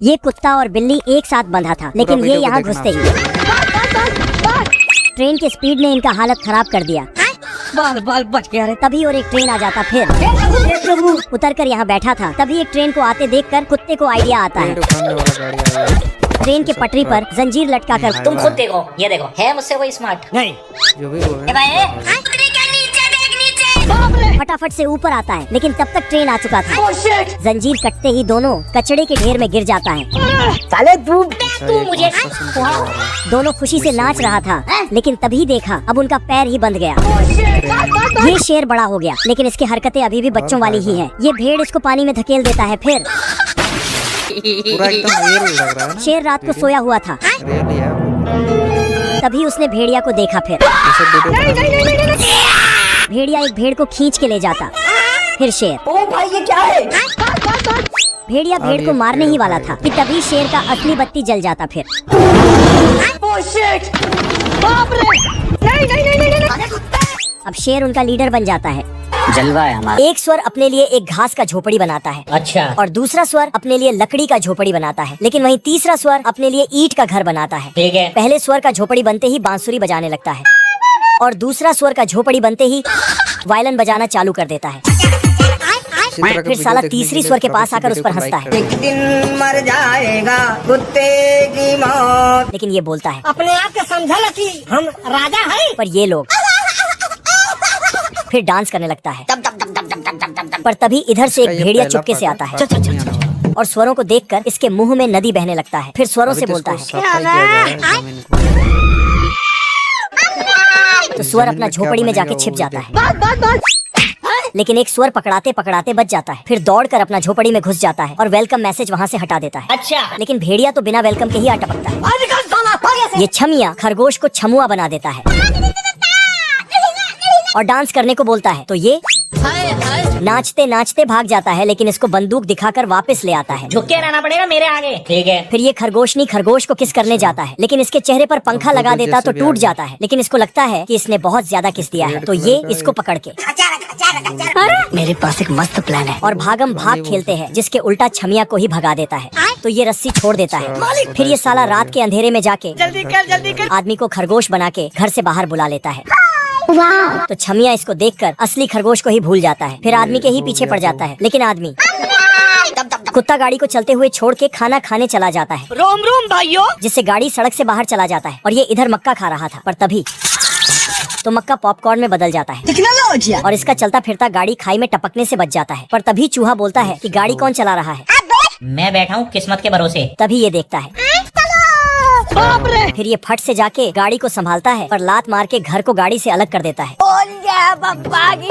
ये कुत्ता और बिल्ली एक साथ बंधा था, लेकिन ये यहाँ घुसते ही ट्रेन के स्पीड ने इनका हालत खराब कर दिया। बाल बाल बच गया रे। तभी और एक ट्रेन आ जाता, फिर उतर कर यहाँ बैठा था। तभी एक ट्रेन को आते देखकर कुत्ते को आइडिया आता है। ट्रेन के पटरी पर जंजीर लटका कर तुम खुद देखो, ये देखो, है मुझसे कोई स्मार्ट नहीं। जो भी बोल रहे हैं। फटाफट से ऊपर आता है, लेकिन तब तक ट्रेन आ चुका था। जंजीर कटते ही दोनों कचड़े के ढेर में गिर जाता है। साले तू मुझे दोनों खुशी से नाच रहा था, लेकिन तभी देखा अब उनका पैर ही बंध गया। ये शेर बड़ा हो गया, लेकिन इसकी हरकतें अभी भी बच्चों वाली ही हैं। ये भेड़ इसको पानी में धकेल देता है। फिर पूरा एकदम रियल लग रहा है ना। शेर रात को सोया हुआ था, रियल ही है। तभी उसने भेड़िया को देखा। फिर भेड़िया एक भेड़ को खींच के ले जाता। फिर शेर, ओ भाई ये क्या है? भेड़िया भेड़ को मारने ही वाला था कि तभी शेर का असली बत्ती जल जाता। फिर अब शेर उनका लीडर बन जाता है। जलवा है हमारा। एक स्वर अपने लिए एक घास का झोपड़ी बनाता है, अच्छा। और दूसरा स्वर अपने लिए लकड़ी का झोपड़ी बनाता है, लेकिन वहीं तीसरा स्वर अपने लिए ईंट का घर बनाता है। ठीक है। पहले स्वर का झोपड़ी बनते ही बांसुरी बजाने लगता है, और दूसरा स्वर का झोपड़ी बनते ही वायलिन बजाना चालू कर देता है। फिर साला तीसरी स्वर के पास आकर उस पर हंसता है। एक दिन मर जाएगा कुत्ते की मौत। लेकिन ये बोलता है, अपने आप को समझा ना कि हम राजा हैं। पर ये लोग फिर डांस करने लगता है। पर तभी इधर से एक भेड़िया चुपके से आता है और स्वरों को देखकर इसके मुंह में नदी बहने लगता है। फिर स्वरों से बोलता है, तो स्वर अपना झोपड़ी में जाके छिप जाता है। लेकिन एक स्वर पकड़ाते पकड़ाते बच जाता है। फिर दौड़कर अपना झोपड़ी में घुस जाता है और वेलकम मैसेज वहाँ से हटा देता है। अच्छा। लेकिन भेड़िया तो बिना वेलकम के ही आ टपकता है। ये छमिया खरगोश को छमुआ बना देता है और डांस करने को बोलता है, तो ये नाचते नाचते भाग जाता है, लेकिन इसको बंदूक दिखाकर वापस ले आता है। झुक के रहना पड़ेगा मेरे आगे। ठीक है। फिर ये खरगोशनी खरगोश को किस करने जाता है, लेकिन इसके चेहरे पर पंखा लगा देता तो टूट जाता है। लेकिन इसको लगता है कि इसने बहुत ज्यादा किस दिया है, तो ये इसको पकड़ के मेरे पास एक मस्त प्लान है। और भागम भाग खेलते हैं, जिसके उल्टा छमिया को ही भगा देता है। तो ये रस्सी छोड़ देता है। फिर ये साला रात के अंधेरे में जाके जल्दी कर। आदमी को खरगोश बना के घर से बाहर बुला लेता है। तो छमिया इसको देखकर असली खरगोश को ही भूल जाता है। फिर आदमी के ही पीछे पड़ जाता है, लेकिन आदमी कुत्ता गाड़ी को चलते हुए छोड़ के खाना खाने चला जाता है। रोम रोम भाइयों। जिससे गाड़ी सड़क से बाहर चला जाता है और ये इधर मक्का खा रहा था। पर तभी तो मक्का पॉपकॉर्न में बदल जाता है और इसका चलता फिरता गाड़ी खाई में टपकने से बच जाता है। पर तभी चूहा बोलता है कि गाड़ी कौन चला रहा है। मैं बैठा हूँ किस्मत के भरोसे। तभी ये देखता है। फिर ये फट से जाके गाड़ी को संभालता है, पर लात मार के घर को गाड़ी से अलग कर देता है।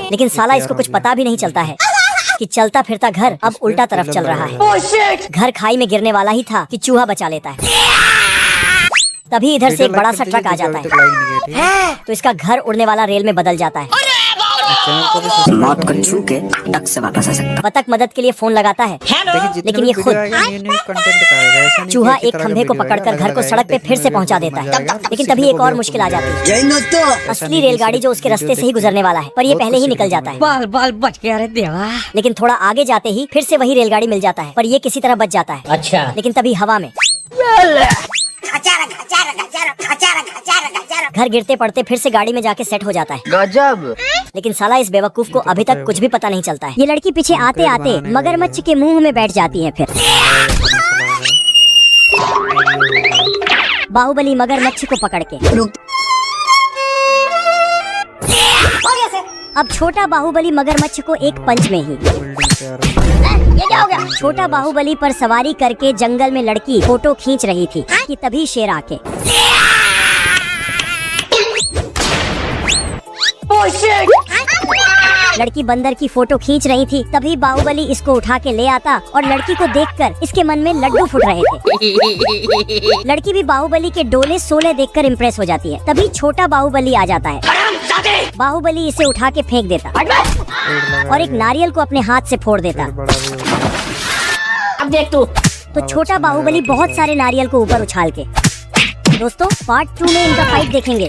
लेकिन साला इसको कुछ पता भी नहीं चलता है कि चलता फिरता घर अब उल्टा तरफ चल रहा है। घर खाई में गिरने वाला ही था कि चूहा बचा लेता है। तभी इधर से एक बड़ा सा ट्रक आ जाता है, तो इसका घर उड़ने वाला रेल में बदल जाता है। मौत को छू के टक से वापस आ सकता। बतख मदद के लिए फोन लगाता है, लेकिन ये खुद चूहा एक खंभे को पकड़कर घर को सड़क पे फिर से पहुंचा देता है। लेकिन तभी एक और मुश्किल आ जाती है। असली रेलगाड़ी जो उसके रास्ते से ही गुजरने वाला है, पर ये पहले ही निकल जाता है। बाल बाल बच गया रे देवा। लेकिन थोड़ा आगे जाते ही फिर से वही रेलगाड़ी मिल जाता है, पर ये किसी तरह बच जाता है। अच्छा। लेकिन तभी हवा में घर गिरते पड़ते फिर से गाड़ी में जाके सेट हो जाता है। गजब। लेकिन साला इस बेवकूफ को अभी तक कुछ भी पता नहीं चलता है। ये लड़की पीछे आते आते मगरमच्छ के मुंह में बैठ जाती है। फिर बाहुबली मगरमच्छ को पकड़ के अब छोटा बाहुबली मगरमच्छ को एक पंच में ही ये क्या हो गया? छोटा बाहुबली पर सवारी करके जंगल में लड़की फोटो खींच रही थी कि तभी शेर आके लड़की बंदर की फोटो खींच रही थी। तभी बाहुबली इसको उठा के ले आता और लड़की को देखकर इसके मन में लड्डू फूट रहे थे। लड़की भी बाहुबली के डोले सोले देखकर इम्प्रेस हो जाती है। तभी छोटा बाहुबली आ जाता है। बाहुबली इसे उठा के फेंक देता और एक नारियल को अपने हाथ से फोड़ देता। अब देख तू। तो छोटा बाहुबली बहुत सारे नारियल को ऊपर उछाल के दोस्तों पार्ट 2 में इनका फाइट देखेंगे।